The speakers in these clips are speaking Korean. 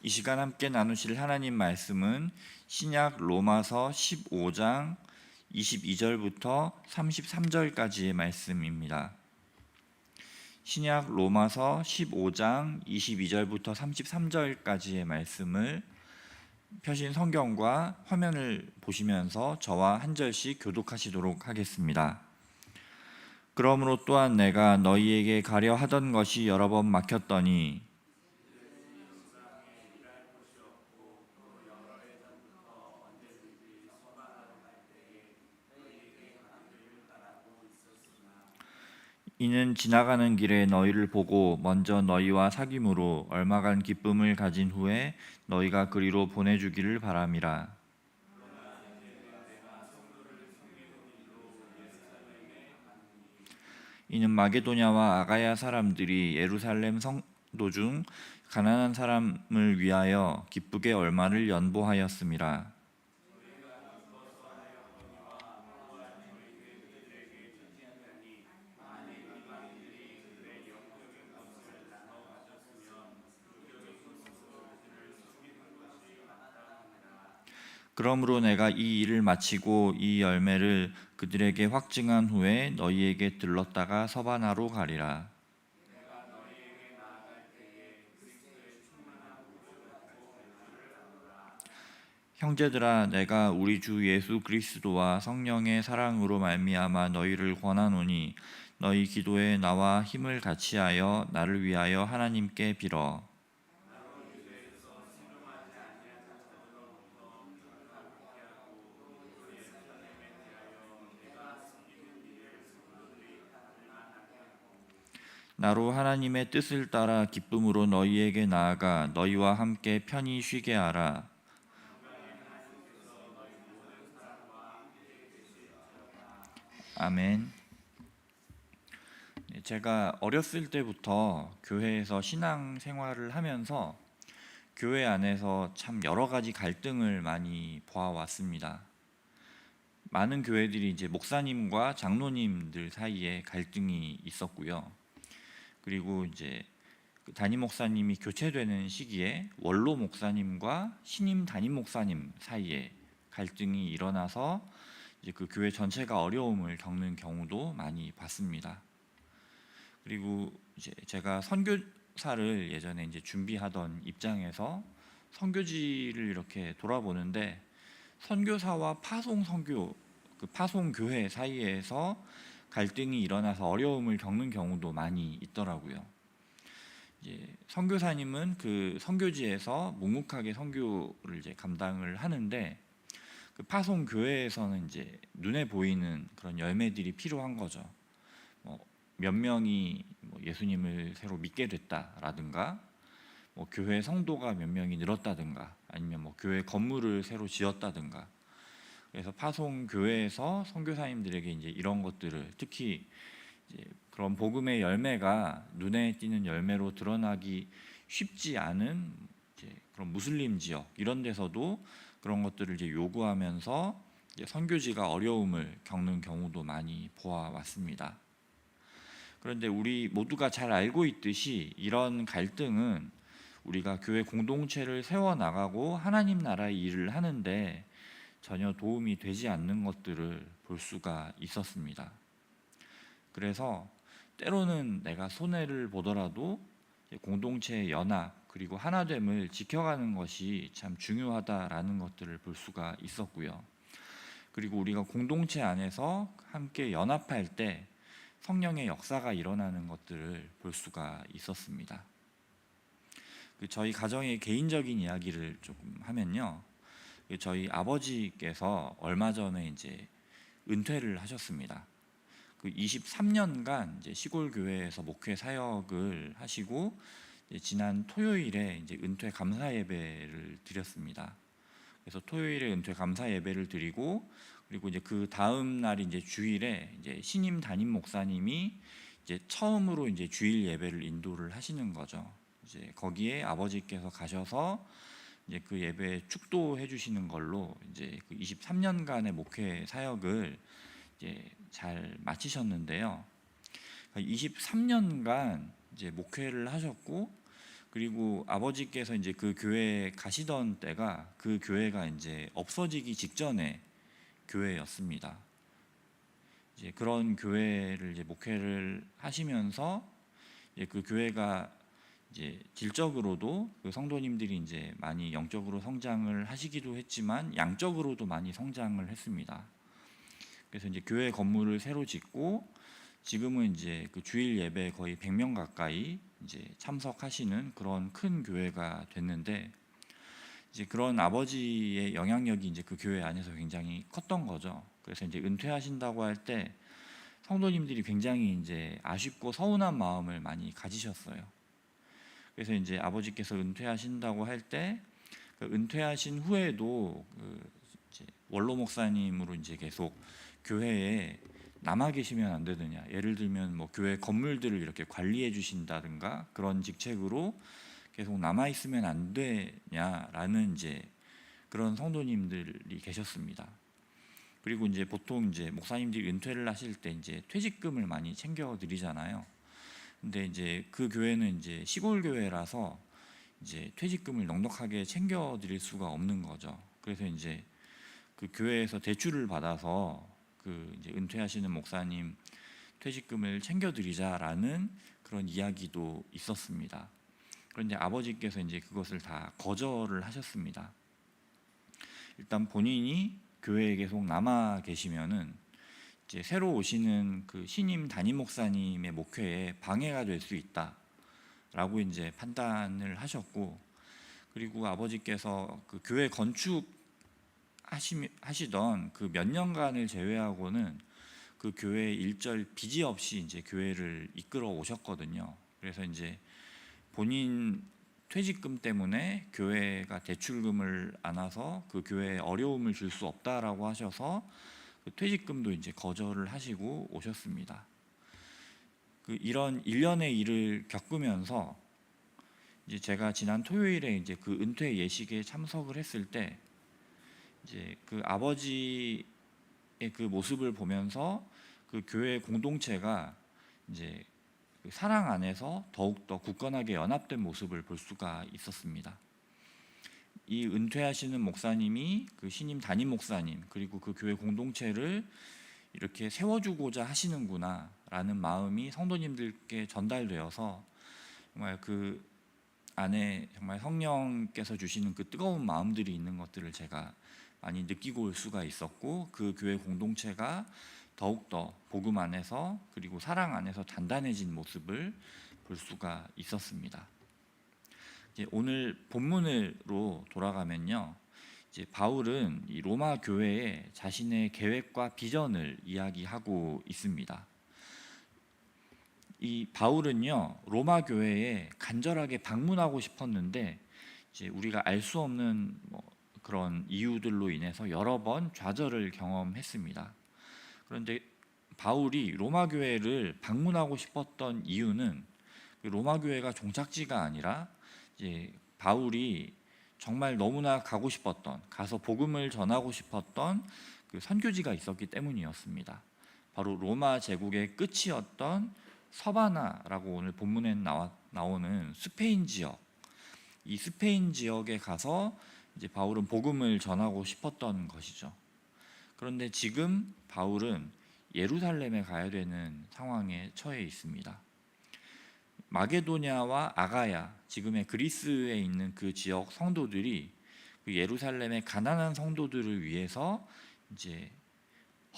이 시간 함께 나누실 하나님 말씀은 신약 로마서 15장 22절부터 33절까지의 말씀입니다. 신약 로마서 15장 22절부터 33절까지의 말씀을 펴신 성경과 화면을 보시면서 저와 한 절씩 교독하시도록 하겠습니다. 그러므로 또한 내가 너희에게 가려 하던 것이 여러 번 막혔더니 이는 지나가는 길에 너희를 보고 먼저 너희와 사귐으로 얼마간 기쁨을 가진 후에 너희가 그리로 보내주기를 바람이라. 이는 마게도냐와 아가야 사람들이 예루살렘 성도 중 가난한 사람을 위하여 기쁘게 얼마를 연보하였음이라. 그러므로 내가 이 일을 마치고 이 열매를 그들에게 확증한 후에 너희에게 들렀다가 서바나로 가리라. 형제들아, 내가 우리 주 예수 그리스도와 성령의 사랑으로 말미암아 너희를 권하노니 너희 기도에 나와 힘을 같이하여 나를 위하여 하나님께 빌어. 나로 하나님의 뜻을 따라 기쁨으로 너희에게 나아가 너희와 함께 편히 쉬게 하라. 아멘. 제가 어렸을 때부터 교회에서 신앙 생활을 하면서 교회 안에서 참 여러 가지 갈등을 많이 보아왔습니다. 많은 교회들이 이제 목사님과 장로님들 사이에 갈등이 있었고요. 그리고 이제 담임 목사님이 교체되는 시기에 원로 목사님과 신임 담임 목사님 사이에 갈등이 일어나서 이제 그 교회 전체가 어려움을 겪는 경우도 많이 봤습니다. 그리고 이제 제가 선교사를 예전에 이제 준비하던 입장에서 선교지를 이렇게 돌아보는데 선교사와 파송 선교, 그 파송 교회 사이에서 갈등이 일어나서 어려움을 겪는 경우도 많이 있더라고요. 이제 선교사님은 그 선교지에서 묵묵하게 선교를 이제 감당을 하는데 그 파송 교회에서는 이제 눈에 보이는 그런 열매들이 필요한 거죠. 몇 명이 예수님을 새로 믿게 됐다라든가, 교회 성도가 몇 명이 늘었다든가, 아니면 교회 건물을 새로 지었다든가. 그래서 파송 교회에서 선교사님들에게 이제 이런 것들을 특히 이제 그런 복음의 열매가 눈에 띄는 열매로 드러나기 쉽지 않은 이제 그런 무슬림 지역 이런 데서도 그런 것들을 이제 요구하면서 이제 선교지가 어려움을 겪는 경우도 많이 보아왔습니다. 그런데 우리 모두가 잘 알고 있듯이 이런 갈등은 우리가 교회 공동체를 세워나가고 하나님 나라의 일을 하는데 전혀 도움이 되지 않는 것들을 볼 수가 있었습니다. 그래서 때로는 내가 손해를 보더라도 공동체의 연합 그리고 하나됨을 지켜가는 것이 참 중요하다라는 것들을 볼 수가 있었고요. 그리고 우리가 공동체 안에서 함께 연합할 때 성령의 역사가 일어나는 것들을 볼 수가 있었습니다. 저희 가정의 개인적인 이야기를 조금 하면요. 저희 아버지께서 얼마 전에 이제 은퇴를 하셨습니다. 23년간 이제 시골 교회에서 목회 사역을 하시고 지난 토요일에 이제 은퇴 감사 예배를 드렸습니다. 그래서 토요일에 은퇴 감사 예배를 드리고 그리고 이제 그 다음 날이 이제 주일에 이제 신임 담임 목사님이 이제 처음으로 이제 주일 예배를 인도를 하시는 거죠. 이제 거기에 아버지께서 가셔서 이제 그 예배에 축도해 주시는 걸로 이제 그 23년간의 목회 사역을 이제 잘 마치셨는데요. 23년간 이제 목회를 하셨고 그리고 아버지께서 이제 그 교회에 가시던 때가 그 교회가 이제 없어지기 직전의 교회였습니다. 이제 그런 교회를 이제 목회를 하시면서 이제 그 교회가 이제 질적으로도 그 성도님들이 이제 많이 영적으로 성장을 하시기도 했지만 양적으로도 많이 성장을 했습니다. 그래서 이제 교회 건물을 새로 짓고 지금은 이제 그 주일 예배 거의 100명 가까이 이제 참석하시는 그런 큰 교회가 됐는데, 이제 그런 아버지의 영향력이 이제 그 교회 안에서 굉장히 컸던 거죠. 그래서 이제 은퇴하신다고 할 때 성도님들이 굉장히 이제 아쉽고 서운한 마음을 많이 가지셨어요. 그래서 이제 아버지께서 은퇴하신다고 할 때 그 은퇴하신 후에도 그 이제 원로 목사님으로 이제 계속 교회에 남아 계시면 안 되느냐, 예를 들면 뭐 교회 건물들을 이렇게 관리해 주신다든가 그런 직책으로 계속 남아 있으면 안 되냐라는 이제 그런 성도님들이 계셨습니다. 그리고 이제 보통 이제 목사님들이 은퇴를 하실 때 이제 퇴직금을 많이 챙겨 드리잖아요. 근데 이제 그 교회는 이제 시골 교회라서 이제 퇴직금을 넉넉하게 챙겨 드릴 수가 없는 거죠. 그래서 이제 그 교회에서 대출을 받아서 그 이제 은퇴하시는 목사님 퇴직금을 챙겨 드리자라는 그런 이야기도 있었습니다. 그런데 아버지께서 이제 그것을 다 거절을 하셨습니다. 일단 본인이 교회에 계속 남아 계시면은 이제 새로 오시는 그 신임 담임 목사님의 목회에 방해가 될 수 있다라고 이제 판단을 하셨고, 그리고 아버지께서 그 교회 건축하시던 그 몇 년간을 제외하고는 그 교회 일절 빚이 없이 이제 교회를 이끌어 오셨거든요. 그래서 이제 본인 퇴직금 때문에 교회가 대출금을 안 와서 그 교회에 어려움을 줄 수 없다라고 하셔서 그 퇴직금도 이제 거절을 하시고 오셨습니다. 그 이런 일련의 일을 겪으면서 이제 제가 지난 토요일에 이제 그 은퇴 예식에 참석을 했을 때 이제 그 아버지의 그 모습을 보면서 그 교회 공동체가 이제 그 사랑 안에서 더욱더 굳건하게 연합된 모습을 볼 수가 있었습니다. 이 은퇴하시는 목사님이 그 신임 담임 목사님 그리고 그 교회 공동체를 이렇게 세워주고자 하시는구나라는 마음이 성도님들께 전달되어서 정말 그 안에 정말 성령께서 주시는 그 뜨거운 마음들이 있는 것들을 제가 많이 느끼고 올 수가 있었고, 그 교회 공동체가 더욱더 복음 안에서 그리고 사랑 안에서 단단해진 모습을 볼 수가 있었습니다. 이제 오늘 본문으로 돌아가면요, 이제 바울은 이 로마 교회에 자신의 계획과 비전을 이야기하고 있습니다. 이 바울은요, 로마 교회에 간절하게 방문하고 싶었는데 이제 우리가 알 수 없는 그런 이유들로 인해서 여러 번 좌절을 경험했습니다. 그런데 바울이 로마 교회를 방문하고 싶었던 이유는 그 로마 교회가 종착지가 아니라 이제 바울이 정말 너무나 가고 싶었던, 가서 복음을 전하고 싶었던 그 선교지가 있었기 때문이었습니다. 바로 로마 제국의 끝이었던 서바나라고 오늘 본문에 나오는 스페인 지역, 이 스페인 지역에 가서 이제 바울은 복음을 전하고 싶었던 것이죠. 그런데 지금 바울은 예루살렘에 가야 되는 상황에 처해 있습니다. 마게도냐와 아가야, 지금의 그리스에 있는 그 지역 성도들이 그 예루살렘의 가난한 성도들을 위해서 이제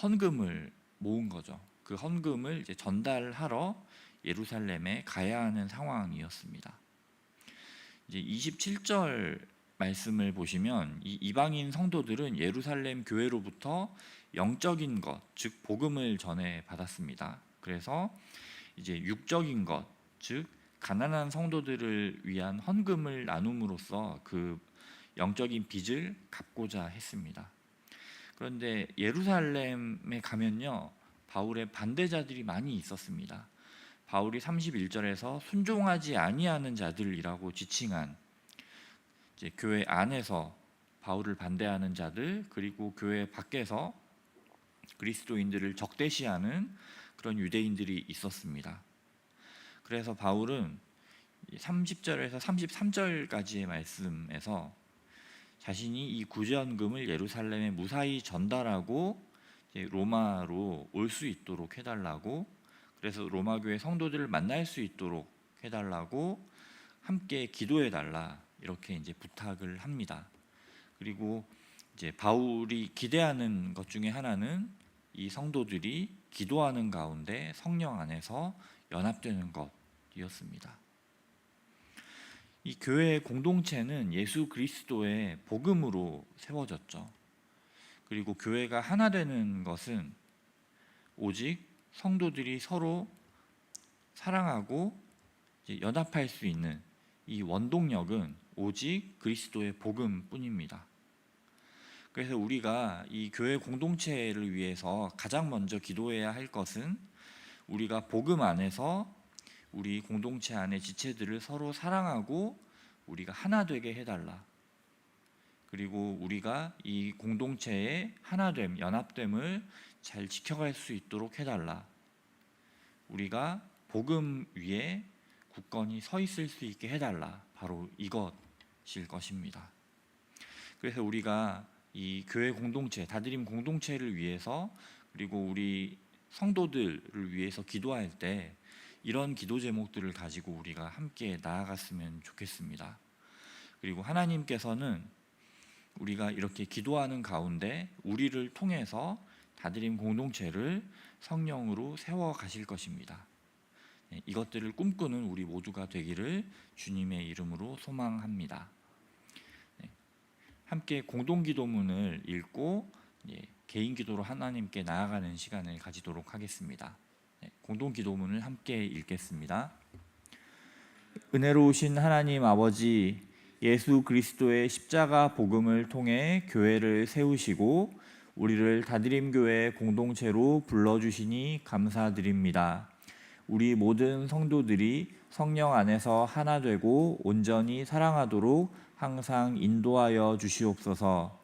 헌금을 모은 거죠. 그 헌금을 이제 전달하러 예루살렘에 가야 하는 상황이었습니다. 이제 27절 말씀을 보시면 이 이방인 성도들은 예루살렘 교회로부터 영적인 것, 즉 복음을 전해 받았습니다. 그래서 이제 육적인 것, 즉 가난한 성도들을 위한 헌금을 나눔으로써 그 영적인 빚을 갚고자 했습니다. 그런데 예루살렘에 가면요, 바울의 반대자들이 많이 있었습니다. 바울이 31절에서 순종하지 아니하는 자들이라고 지칭한 이제 교회 안에서 바울을 반대하는 자들, 그리고 교회 밖에서 그리스도인들을 적대시하는 그런 유대인들이 있었습니다. 그래서 바울은 30절에서 33절까지의 말씀에서 자신이 이 구제연금을 예루살렘에 무사히 전달하고 로마로 올 수 있도록 해달라고, 그래서 로마 교회 성도들을 만날 수 있도록 해달라고 함께 기도해달라 이렇게 이제 부탁을 합니다. 그리고 이제 바울이 기대하는 것 중에 하나는 이 성도들이 기도하는 가운데 성령 안에서 연합되는 것이었습니다. 이 교회의 공동체는 예수 그리스도의 복음으로 세워졌죠. 그리고 교회가 하나 되는 것은 오직 성도들이 서로 사랑하고 연합할 수 있는 이 원동력은 오직 그리스도의 복음뿐입니다. 그래서 우리가 이 교회 공동체를 위해서 가장 먼저 기도해야 할 것은 우리가 복음 안에서 우리 공동체 안의 지체들을 서로 사랑하고 우리가 하나 되게 해달라. 그리고 우리가 이 공동체의 하나됨, 연합됨을 잘 지켜갈 수 있도록 해달라. 우리가 복음 위에 굳건히 서 있을 수 있게 해달라. 바로 이것일 것입니다. 그래서 우리가 이 교회 공동체, 다드림 공동체를 위해서 그리고 우리 성도들을 위해서 기도할 때 이런 기도 제목들을 가지고 우리가 함께 나아갔으면 좋겠습니다. 그리고 하나님께서는 우리가 이렇게 기도하는 가운데 우리를 통해서 다드림 공동체를 성령으로 세워 가실 것입니다. 이것들을 꿈꾸는 우리 모두가 되기를 주님의 이름으로 소망합니다. 함께 공동기도문을 읽고 개인 기도로 하나님께 나아가는 시간을 가지도록 하겠습니다. 공동기도문을 함께 읽겠습니다. 은혜로우신 하나님 아버지, 예수 그리스도의 십자가 복음을 통해 교회를 세우시고 우리를 다드림 교회 공동체로 불러주시니 감사드립니다. 우리 모든 성도들이 성령 안에서 하나 되고 온전히 사랑하도록 항상 인도하여 주시옵소서.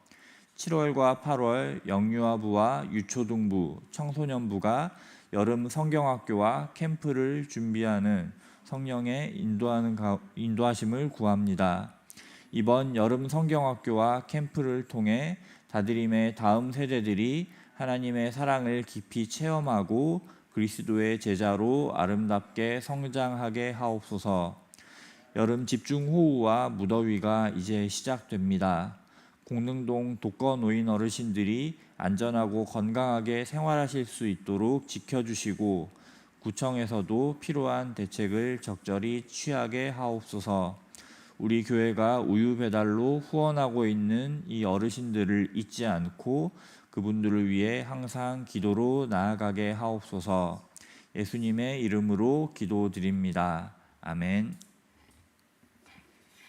7월과 8월 영유아부와 유초등부, 청소년부가 여름 성경학교와 캠프를 준비하는 성령의 인도하심을 구합니다. 이번 여름 성경학교와 캠프를 통해 다드림의 다음 세대들이 하나님의 사랑을 깊이 체험하고 그리스도의 제자로 아름답게 성장하게 하옵소서. 여름 집중호우와 무더위가 이제 시작됩니다. 공릉동 독거노인 어르신들이 안전하고 건강하게 생활하실 수 있도록 지켜주시고 구청에서도 필요한 대책을 적절히 취하게 하옵소서. 우리 교회가 우유 배달로 후원하고 있는 이 어르신들을 잊지 않고 그분들을 위해 항상 기도로 나아가게 하옵소서. 예수님의 이름으로 기도드립니다. 아멘.